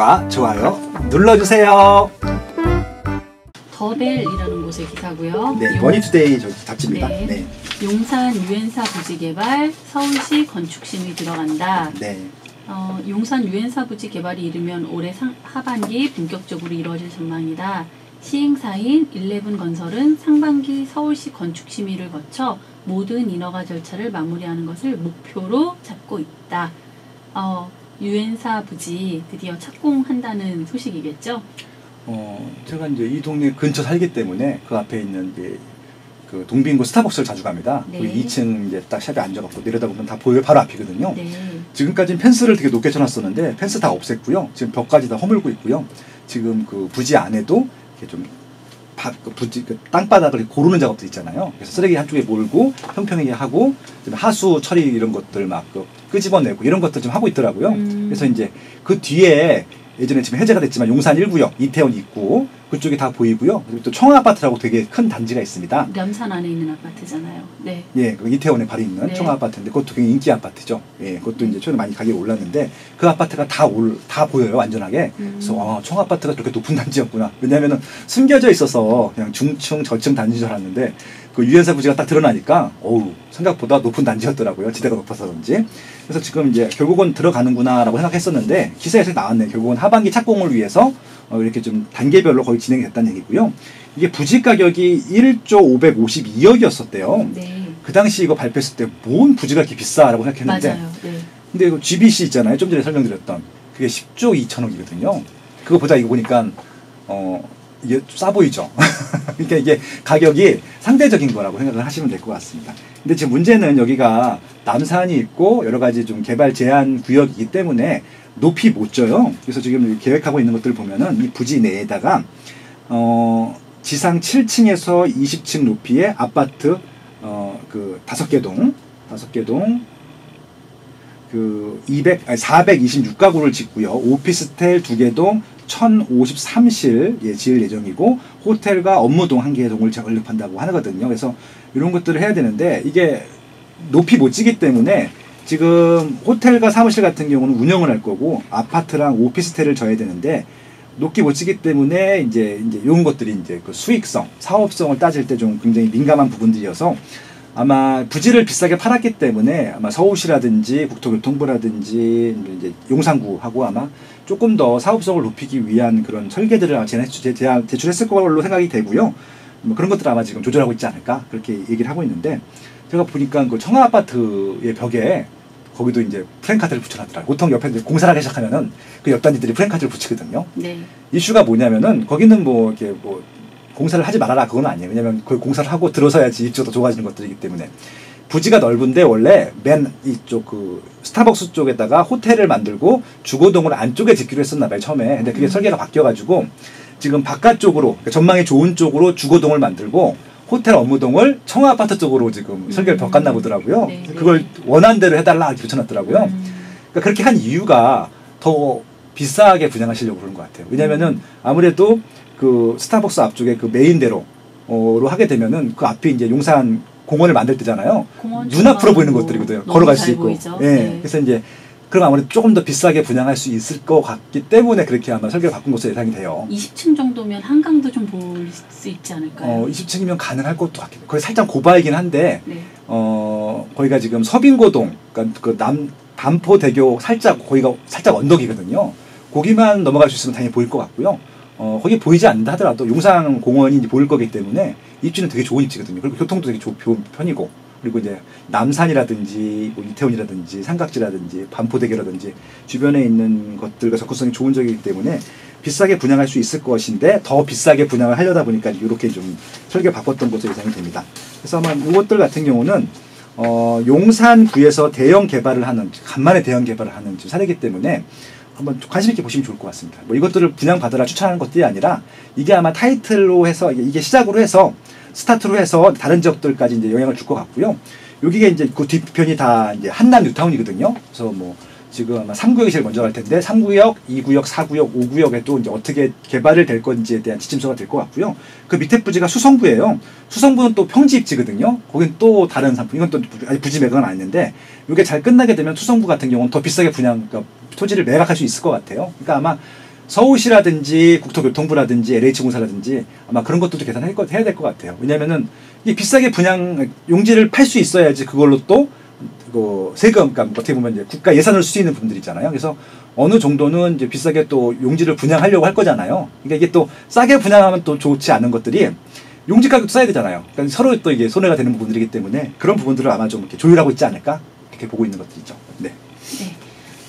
구독과 좋아요 눌러주세요. 더벨이라는 곳의 기사고요. 네, 머니투데이 잡지입니다. 네. 네. 용산 유엔사 부지 개발, 서울시 건축심의 들어간다. 네. 용산 유엔사 부지 개발이 이르면 올해 하반기 본격적으로 이루어질 전망이다. 시행사인 11건설은 상반기 서울시 건축심의를 거쳐 모든 인허가 절차를 마무리하는 것을 목표로 잡고 있다. 유엔사 부지 드디어 착공한다는 소식이겠죠? 제가 이제 이 동네 근처 살기 때문에 그 앞에 있는 그 동빙구 스타벅스를 자주 갑니다. 네. 그 2층 이제 딱 샵에 앉아갖고 내려다 보면 다 보여요. 바로 앞이거든요. 네. 지금까지는 펜스를 되게 높게 쳐놨었는데 펜스 다 없앴고요. 지금 벽까지 다 허물고 있고요. 지금 그 부지 안에도 이렇게 좀 부지 그 땅바닥을 고르는 작업도 있잖아요. 그래서 쓰레기 한쪽에 몰고 평평하게 하고 하수 처리 이런 것들 막 끄집어내고 이런 것들 좀 하고 있더라고요. 그래서 이제 그 뒤에 예전에 지금 해제가 됐지만 용산 1구역 이태원 입구 그쪽이 다 보이고요. 그리고 또 청아아파트라고 되게 큰 단지가 있습니다. 남산 안에 있는 아파트잖아요. 네. 예, 그 이태원에 바로 있는 네. 청아아파트인데 그것도 굉장히 인기 아파트죠. 예, 그것도 이제 최근에 많이 가격이 올랐는데 그 아파트가 다 보여요, 완전하게. 그래서 청아아파트가 그렇게 높은 단지였구나. 왜냐하면은 숨겨져 있어서 그냥 중층 저층 단지인 줄 알았는데 그 유엔사 부지가 딱 드러나니까 어우 생각보다 높은 단지였더라고요. 지대가 높아서 그런지. 그래서 지금 이제 결국은 들어가는구나라고 생각했었는데 기사에서 나왔네요. 결국은 하반기 착공을 위해서 이렇게 좀 단계별로 거의 진행이 됐다는 얘기고요. 이게 부지 가격이 1조 552억이었었대요. 네. 그 당시 이거 발표했을 때 뭔 부지가 이렇게 비싸라고 생각했는데 맞아요. 네. 근데 이거 GBC 있잖아요. 좀 전에 설명드렸던 그게 10조 2천억이거든요. 그거보다 이거 보니까 이게 싸 보이죠. 그러니까 이게 가격이 상대적인 거라고 생각을 하시면 될 것 같습니다. 근데 지금 문제는 여기가 남산이 있고 여러 가지 좀 개발 제한 구역이기 때문에 높이 못 져요. 그래서 지금 계획하고 있는 것들을 보면은 이 부지 내에다가 지상 7층에서 20층 높이의 아파트 그 5개 동 그 426가구를 짓고요. 오피스텔 2개 동 1053실 지을 예정이고 호텔과 업무동 1개 동을 건립한다고 하거든요. 그래서 이런 것들을 해야 되는데 이게 높이 못 지기 때문에 지금 호텔과 사무실 같은 경우는 운영을 할 거고 아파트랑 오피스텔을 져야 되는데 높이 못 지기 때문에 이제 이런 것들이 이제 그 수익성, 사업성을 따질 때 좀 굉장히 민감한 부분들이어서 아마 부지를 비싸게 팔았기 때문에 아마 서울시라든지 국토교통부라든지 이제 용산구하고 아마 조금 더 사업성을 높이기 위한 그런 설계들을 제출했을 걸로 생각이 되고요. 뭐 그런 것들 아마 지금 조절하고 있지 않을까 그렇게 얘기를 하고 있는데 제가 보니까 그 청아아파트의 벽에 거기도 이제 프랜카드를 붙여놨더라고요. 보통 옆에 공사를 하기 시작하면은 그 옆 단지들이 프랜카드를 붙이거든요. 네. 이슈가 뭐냐면은 거기는 뭐 이렇게 뭐 공사를 하지 말아라 그건 아니에요. 왜냐면 그 공사를 하고 들어서야지 입지가 더 좋아지는 것들이기 때문에 부지가 넓은데 원래 맨 이쪽 그 스타벅스 쪽에다가 호텔을 만들고 주거동을 안쪽에 짓기로 했었나 봐요 처음에. 근데 그게 설계가 바뀌어가지고 지금 바깥쪽으로 그러니까 전망이 좋은 쪽으로 주거동을 만들고 호텔 업무동을 청아아파트 쪽으로 지금 설계를 바꿨나 보더라고요. 네. 그걸 원하는 대로 해달라 이렇게 붙여놨더라고요. 그러니까 그렇게 한 이유가 더 비싸게 분양하시려고 그런 것 같아요. 왜냐면은 아무래도 그 스타벅스 앞쪽에 그 메인대로로 하게 되면은 그 앞이 이제 용산 공원을 만들 때잖아요. 눈앞으로 보이는 것들이거든요. 걸어갈 수 있고. 예. 네. 그래서 이제 그럼 아무래도 조금 더 비싸게 분양할 수 있을 것 같기 때문에 그렇게 아마 설계를 바꾼 것으로 예상이 돼요. 20층 정도면 한강도 좀 볼 수 있지 않을까요? 20층이면 가능할 것도 같긴 해요. 거기 살짝 고바이긴 한데 네. 거기가 지금 서빙고동, 그러니까 그 반포대교 거기가 살짝 언덕이거든요. 거기만 넘어갈 수 있으면 당연히 보일 것 같고요. 거기 보이지 않는다 하더라도 용산공원이 이제 보일 거기 때문에 입지는 되게 좋은 입지거든요. 그리고 교통도 되게 좋은 편이고 그리고 이제 남산이라든지 뭐 이태원이라든지 삼각지라든지 반포대교라든지 주변에 있는 것들과 접근성이 좋은 지역이기 때문에 비싸게 분양할 수 있을 것인데 더 비싸게 분양을 하려다 보니까 이렇게 좀 설계 바꿨던 것으로 예상이 됩니다. 그래서 아마 이것들 같은 경우는 용산구에서 대형 개발을 하는 간만에 대형 개발을 하는 사례이기 때문에 한번 관심 있게 보시면 좋을 것 같습니다. 뭐 이것들을 분양받으라 추천하는 것들이 아니라 이게 아마 타이틀로 해서 이게 시작으로 해서 스타트로 해서 다른 지역들까지 이제 영향을 줄 것 같고요. 여기가 이제 그 뒤편이 다 이제 한남 뉴타운이거든요. 그래서 뭐 지금 아마 3구역이 제일 먼저 갈 텐데 3구역, 2구역, 4구역, 5구역에도 이제 어떻게 개발을 될 건지에 대한 지침서가 될 것 같고요. 그 밑에 부지가 수성구예요. 수성구는 또 평지 입지거든요. 거긴 또 다른 상품, 이건 또 아직 부지 매각은 아닌데 이게 잘 끝나게 되면 수성구 같은 경우는 더 비싸게 분양, 그러니까 토지를 매각할 수 있을 것 같아요. 그러니까 아마 서울시라든지 국토교통부라든지 LH공사라든지 아마 그런 것들도 계산해야 될 것 같아요. 왜냐면은 이게 비싸게 분양 용지를 팔 수 있어야지 그걸로 또 세금, 그러니까 어떻게 보면 이제 국가 예산을 쓸 수 있는 분들 있잖아요. 그래서 어느 정도는 이제 비싸게 또 용지를 분양하려고 할 거잖아요. 그러니까 이게 또 싸게 분양하면 또 좋지 않은 것들이 용지 가격도 싸야 되잖아요. 그러니까 서로 또 이게 손해가 되는 부분들이기 때문에 그런 부분들을 아마 좀 이렇게 조율하고 있지 않을까 이렇게 보고 있는 것들이죠. 네. 네.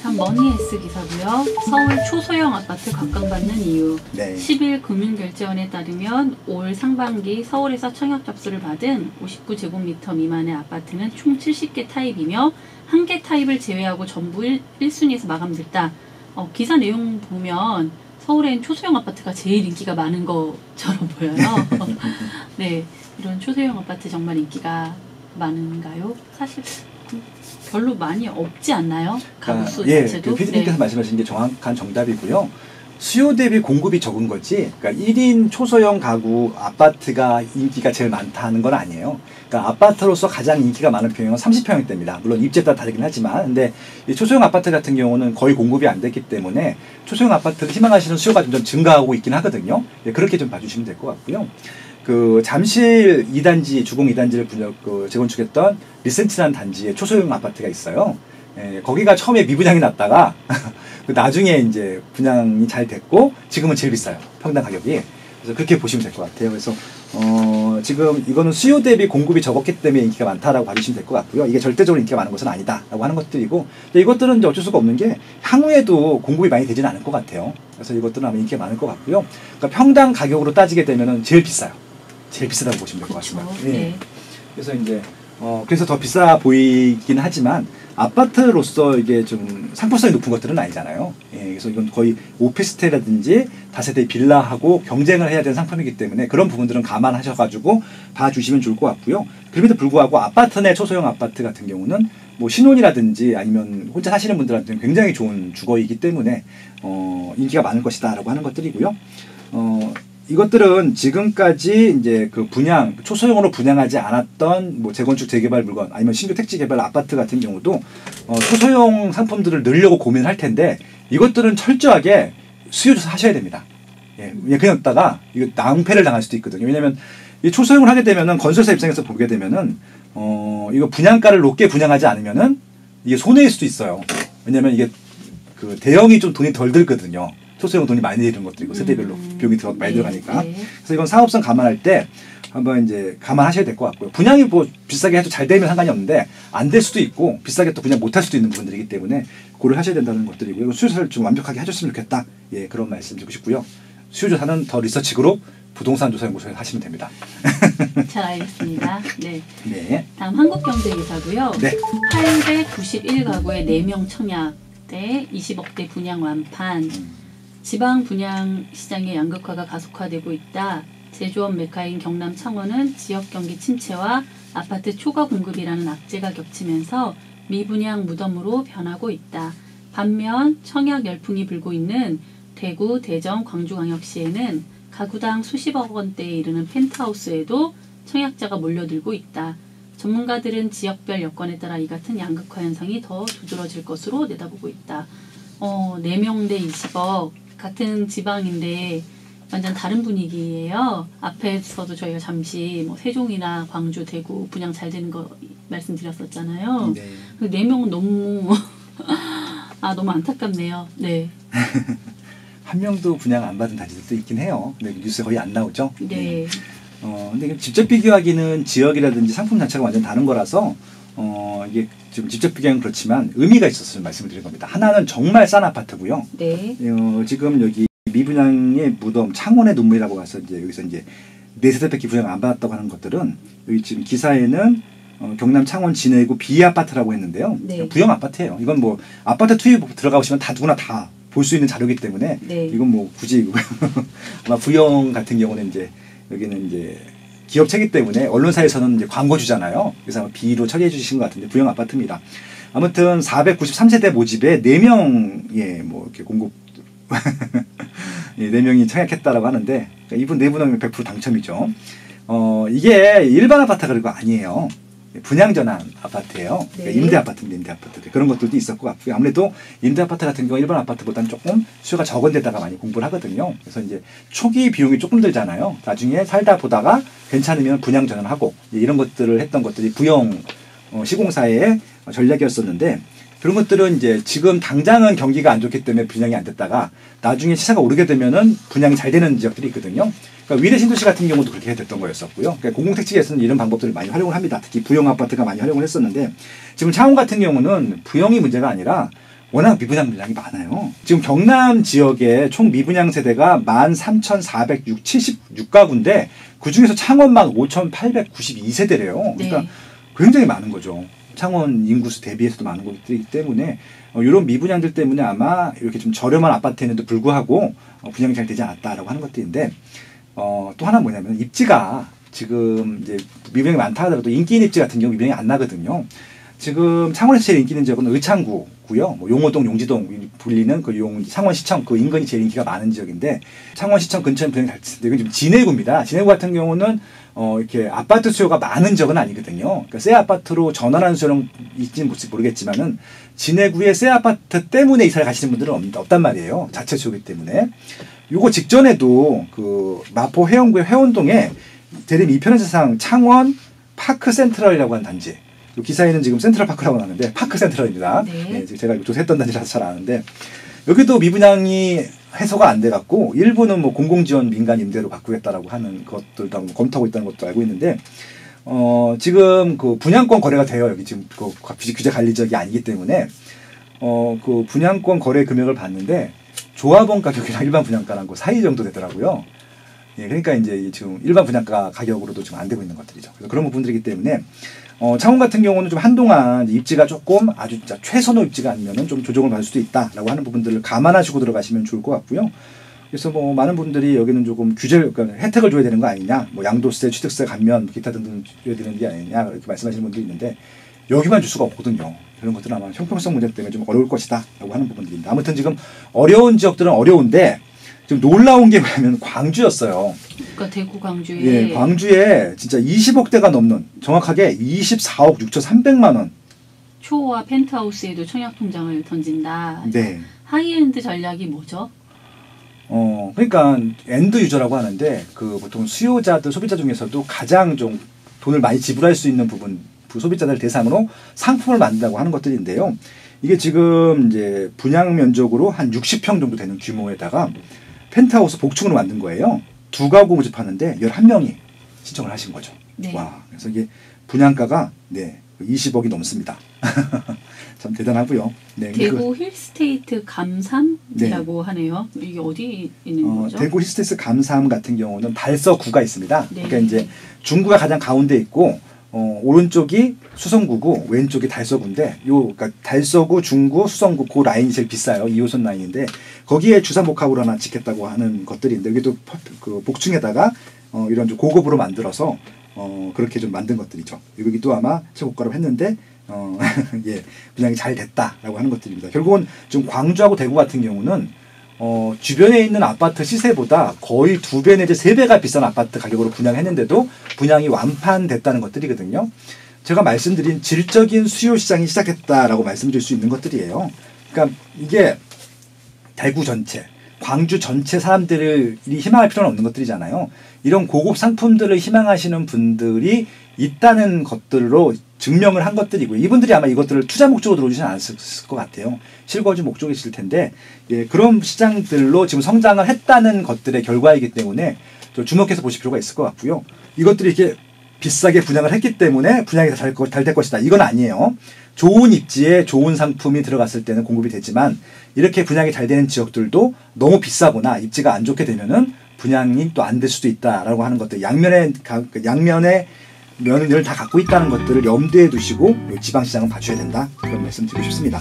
다음 머니에스 기사고요. 서울 초소형 아파트 각광받는 이유. 네. 10일 금융결제원에 따르면 올 상반기 서울에서 청약 접수를 받은 59제곱미터 미만의 아파트는 총 70개 타입이며 한 개 타입을 제외하고 전부 1순위에서 마감됐다. 기사 내용 보면 서울엔 초소형 아파트가 제일 인기가 많은 것처럼 보여요. 네, 이런 초소형 아파트 정말 인기가 많은가요? 사실 별로 많이 없지 않나요? 가구수 자체도. 그 PD님께서 말씀하신 게 정확한 정답이고요. 수요 대비 공급이 적은 거지. 그러니까 1인 초소형 가구 아파트가 인기가 제일 많다는 건 아니에요. 그러니까 아파트로서 가장 인기가 많은 평형은 30평형대입니다. 물론 입지에 따라 다르긴 하지만, 근데 이 초소형 아파트 같은 경우는 거의 공급이 안 됐기 때문에 초소형 아파트를 희망하시는 수요가 좀 증가하고 있긴 하거든요. 그렇게 좀 봐주시면 될 것 같고요. 그 잠실 2단지 주공 2단지를 재건축했던 리센트라는 단지에 초소형 아파트가 있어요. 거기가 처음에 미분양이 났다가 나중에 이제 분양이 잘 됐고 지금은 제일 비싸요. 평당 가격이. 그래서 그렇게 보시면 될 것 같아요. 그래서 지금 이거는 수요 대비 공급이 적었기 때문에 인기가 많다라고 봐주시면 될 것 같고요. 이게 절대적으로 인기가 많은 것은 아니다라고 하는 것들이고, 이것들은 이제 어쩔 수가 없는 게 향후에도 공급이 많이 되지는 않을 것 같아요. 그래서 이것들은 아마 인기가 많을 것 같고요. 그러니까 평당 가격으로 따지게 되면은 제일 비싸요. 제일 비싸다고 보시면 될 것 같습니다. 네. 그래서 이제 그래서 더 비싸 보이긴 하지만 아파트로서 이게 좀 상품성이 높은 것들은 아니잖아요. 그래서 이건 거의 오피스텔이라든지 다세대 빌라하고 경쟁을 해야 되는 상품이기 때문에 그런 부분들은 감안하셔가지고 봐주시면 좋을 것 같고요. 그럼에도 불구하고 아파트 내 초소형 아파트 같은 경우는 뭐 신혼이라든지 아니면 혼자 사시는 분들한테는 굉장히 좋은 주거이기 때문에 인기가 많을 것이다라고 하는 것들이고요. 이것들은 지금까지 이제 그 초소형으로 분양하지 않았던 뭐 재건축 재개발 물건 아니면 신규 택지 개발 아파트 같은 경우도 초소형 상품들을 넣으려고 고민을 할 텐데 이것들은 철저하게 수요조사 하셔야 됩니다. 그냥 있다가 이거 낭패를 당할 수도 있거든요. 왜냐면 이 초소형을 하게 되면은 건설사 입장에서 보게 되면은 이거 분양가를 높게 분양하지 않으면은 이게 손해일 수도 있어요. 왜냐면 이게 그 대형이 좀 돈이 덜 들거든요. 초소형 돈이 많이 드는 것들이고 세대별로 비용이 많이 들어가니까. 그래서 이건 사업성 감안할 때 한번 이제 감안하셔야 될 것 같고요. 분양이 뭐 비싸게 해도 잘 되면 상관이 없는데 안 될 수도 있고 비싸게 또 분양 못 할 수도 있는 부분들이기 때문에 고려하셔야 된다는 것들이고요. 수요조사를 좀 완벽하게 하셨으면 좋겠다. 그런 말씀 드리고 싶고요. 수요조사는 더 리서치그룹 부동산조사연구소에서 하시면 됩니다. 잘 알겠습니다. 네. 네. 다음 한국경제기사고요. 네. 891가구의 4명 청약 대 20억대 분양 완판. 지방 분양 시장의 양극화가 가속화되고 있다. 제조업 메카인 경남 창원은 지역 경기 침체와 아파트 초과 공급이라는 악재가 겹치면서 미분양 무덤으로 변하고 있다. 반면 청약 열풍이 불고 있는 대구, 대전, 광주광역시에는 가구당 수십억 원대에 이르는 펜트하우스에도 청약자가 몰려들고 있다. 전문가들은 지역별 여건에 따라 이 같은 양극화 현상이 더 두드러질 것으로 내다보고 있다. 4명 대 20억. 같은 지방인데 완전 다른 분위기예요. 앞에서도 저희가 잠시 뭐 세종이나 광주, 대구 분양 잘 되는 거 말씀드렸었잖아요. 네. 그 4명은 너무 너무 안타깝네요. 네. 한 명도 분양 안 받은 단지들도 있긴 해요. 근데 뉴스에 거의 안 나오죠. 네. 근데 직접 비교하기는 지역이라든지 상품 자체가 완전 다른 거라서 이게 지금 직접 비교는 그렇지만 의미가 있어서 말씀을 드린 겁니다. 하나는 정말 싼 아파트고요. 네. 지금 여기 미분양의 무덤 창원의 눈물이라고 해서 이제 여기서 이제 4세대밖에 분양 안 받았다고 하는 것들은 여기 지금 기사에는 경남 창원 진해구 B 아파트라고 했는데요. 네. 부영 아파트예요. 이건 뭐 아파트 투입 들어가보시면 다 누구나 다 볼 수 있는 자료이기 때문에 네. 이건 뭐 굳이 아마 부영 같은 경우는 이제 여기는 이제 기업체이기 때문에 언론사에서는 이제 광고주잖아요. 그래서 아마 B로 처리해 주신 것 같은데 부영 아파트입니다. 아무튼 493세대 모집에 4명 뭐 이렇게 공급 4명이 청약했다라고 하는데 그러니까 이분 4분은 100% 당첨이죠. 이게 일반 아파트가 그리고 아니에요. 분양전환 아파트예요. 네. 그러니까 임대 아파트인데 임대 아파트 그런 것들도 있을 것 같고요. 아무래도 임대 아파트 같은 경우 일반 아파트보다는 조금 수요가 적은 데다가 많이 공부를 하거든요. 그래서 이제 초기 비용이 조금 들잖아요. 나중에 살다 보다가 괜찮으면 분양 전환하고 이런 것들을 했던 것들이 부영 시공사의 전략이었었는데 그런 것들은 이제 지금 당장은 경기가 안 좋기 때문에 분양이 안 됐다가 나중에 시세가 오르게 되면은 분양이 잘 되는 지역들이 있거든요. 그러니까 위례 신도시 같은 경우도 그렇게 됐던 거였었고요. 그러니까 공공택지에서는 이런 방법들을 많이 활용을 합니다. 특히 부영 아파트가 많이 활용을 했었는데 지금 창원 같은 경우는 부영이 문제가 아니라 워낙 미분양 물량이 많아요. 지금 경남 지역의 총 미분양 세대가 13,476가구인데 그중에서 창원만 5,892세대래요. 그러니까 네. 굉장히 많은 거죠. 창원 인구수 대비해서도 많은 것들이기 때문에 이런 미분양들 때문에 아마 이렇게 좀 저렴한 아파트에도 불구하고 분양이 잘 되지 않았다라고 하는 것들인데 또 하나 뭐냐면 입지가 지금 이제 미분양이 많다 하더라도 인기 있는 입지 같은 경우 미분양이 안 나거든요. 지금 창원에서 제일 인기 있는 지역은 의창구고요. 뭐 용호동, 용지동 불리는 그 창원시청 그 인근이 제일 인기가 많은 지역인데 창원시청 근처에 분양이 잘 되는데 이건 지금 진해구입니다. 진해구 같은 경우는 이렇게 아파트 수요가 많은 지역은 아니거든요. 그러니까 새 아파트로 전환하는 수요는 있지는 모르겠지만은 진해구의 새 아파트 때문에 이사를 가시는 분들은 없단 말이에요. 자체 수요기 때문에. 요거 직전에도 그 마포 해운구의 회원동에 대림 2편에서상 창원 파크 센트럴이라고 하는 단지. 요 기사에는 지금 센트럴파크라고 나왔는데 파크 센트럴입니다. 네. 네, 제가 조사했던 단지라서 잘 아는데 여기도 미분양이 해소가 안 돼갖고 일부는 뭐 공공지원 민간 임대로 바꾸겠다라고 하는 것들도 검토하고 있다는 것도 알고 있는데 지금 그 분양권 거래가 돼요. 여기 지금 그 규제 관리 지역이 아니기 때문에 그 분양권 거래 금액을 봤는데 조합원 가격이랑 일반 분양가랑 그 사이 정도 되더라고요. 예, 그러니까 이제 지금 일반 분양가 가격으로도 지금 안 되고 있는 것들이죠. 그래서 그런 부분들이기 때문에 창원 같은 경우는 좀 한동안 입지가 조금 아주 진짜 최선호 입지가 아니면은 좀 조정을 받을 수도 있다라고 하는 부분들을 감안하시고 들어가시면 좋을 것 같고요. 그래서 뭐 많은 분들이 여기는 조금 그러니까 혜택을 줘야 되는 거 아니냐, 뭐 양도세, 취득세 감면, 기타 등등 줘야 되는 게 아니냐 이렇게 말씀하시는 분들이 있는데 여기만 줄 수가 없거든요. 그런 것들은 아마 형평성 문제 때문에 좀 어려울 것이다라고 하는 부분들입니다. 아무튼 지금 어려운 지역들은 어려운데 지금 놀라운 게 뭐냐면 광주였어요. 그러니까 대구 광주에 예, 광주에 진짜 20억대가 넘는 정확하게 24억 6,300만 원. 초호화 펜트하우스에도 청약 통장을 던진다. 네. 하이엔드 전략이 뭐죠? 그러니까 엔드 유저라고 하는데 그 보통 수요자들 소비자 중에서도 가장 좀 돈을 많이 지불할 수 있는 부분 소비자들 대상으로 상품을 만든다고 하는 것들인데요. 이게 지금 이제 분양 면적으로 한 60평 정도 되는 규모에다가 펜트하우스 복층으로 만든 거예요. 2가구 모집하는데 11명이 신청을 하신 거죠. 네. 와, 그래서 이게 분양가가 20억이 넘습니다. 참 대단하고요. 네, 대구 힐스테이트 감삼이라고 하네요. 이게 어디 있는 거죠? 대구 힐스테이트 감삼 같은 경우는 달서구가 있습니다. 네. 그러니까 이제 중구가 가장 가운데 있고 오른쪽이 수성구고 왼쪽이 달서구인데 그러니까 달서구, 중구, 수성구 그 라인이 제일 비싸요. 2호선 라인인데 거기에 주상복합으로 하나 짓겠다고 하는 것들인데 여기도 그 복층에다가 이런 좀 고급으로 만들어서 그렇게 좀 만든 것들이죠. 여기도 아마 최고가로 했는데 예, 분양이 잘 됐다라고 하는 것들입니다. 결국은 지금 광주하고 대구 같은 경우는 주변에 있는 아파트 시세보다 거의 2배 내지 3배가 비싼 아파트 가격으로 분양했는데도 분양이 완판됐다는 것들이거든요. 제가 말씀드린 질적인 수요 시장이 시작했다라고 말씀드릴 수 있는 것들이에요. 그러니까 이게 대구 전체, 광주 전체 사람들이 희망할 필요는 없는 것들이잖아요. 이런 고급 상품들을 희망하시는 분들이 있다는 것들로 증명을 한 것들이고 이분들이 아마 이것들을 투자 목적으로 들어오지는 않았을 것 같아요. 실거주 목적이실 텐데 예, 그런 시장들로 지금 성장을 했다는 것들의 결과이기 때문에 좀 주목해서 보실 필요가 있을 것 같고요. 이것들이 이렇게 비싸게 분양을 했기 때문에 분양이 잘 될 것이다. 이건 아니에요. 좋은 입지에 좋은 상품이 들어갔을 때는 공급이 되지만 이렇게 분양이 잘 되는 지역들도 너무 비싸거나 입지가 안 좋게 되면은 분양이 또 안 될 수도 있다라고 하는 것들 양면의 면을 다 갖고 있다는 것들을 염두에 두시고 지방시장은 봐줘야 된다. 그런 말씀 드리고 싶습니다.